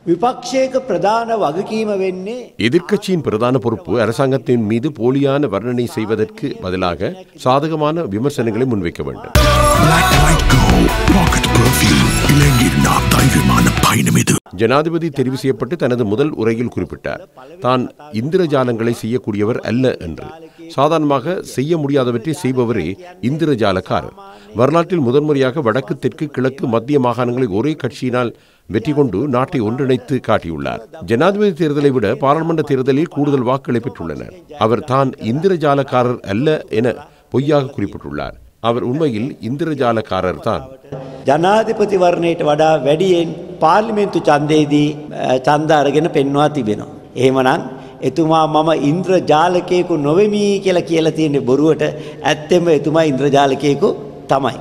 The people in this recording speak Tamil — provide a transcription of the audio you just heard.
විපක්ෂයක ප්‍රධාන වගකීම වෙන්නේ எதிர்க்கட்சியின் பிரதான பொறுப்பு அரசாங்கத்தின் மீது போலியான வர்ணனை செய்வதற்கு பதிலாக சாதகமான விமர்சனங்களை முன்வைக்க வேண்டும். ஜனாதிபதி தெரிவு செய்யப்பட்டு தனது முதல் உரையில் குறிப்பிட்டார், தான் இந்திரஜாலங்களை செய்யக்கூடியவர் அல்ல என்று. சாதாரணமாக செய்ய முடியாதவற்றை செய்பவரே இந்திரஜாலக்காரர். வரலாற்றில் முதன்முறையாக வடக்கு, தெற்கு, கிழக்கு, மத்திய மாகாணங்களை ஒரே கட்சியினால் வெற்றி கொண்டு நாட்டை ஒன்றிணைத்து காட்டியுள்ளார். ஜனாதிபதி தேர்தலை விட பாராளுமன்ற தேர்தலில் கூடுதல் வாக்குகளை பெற்றுள்ளனர். அவர் தான் இந்திரஜாலக்காரர் அல்ல என பொய்யாக குறிப்பிட்டுள்ளார். அவர் உண்மையில் இந்திரஜாலக்காரர் தான். ජනාධිපති වර්ණයට වඩා වැඩියෙන් පාර්ලිමේන්තු ඡන්දයේදී ඡන්ද අරගෙන පෙන්වා තිබෙනවා. එහෙමනම් එතුමා මම ඉන්ද්‍රජාලකයෙකු නොවෙමි කියලා තියෙන බොරුවට ඇත්තෙම එතුමා ඉන්ද්‍රජාලකයෙකු තමයි.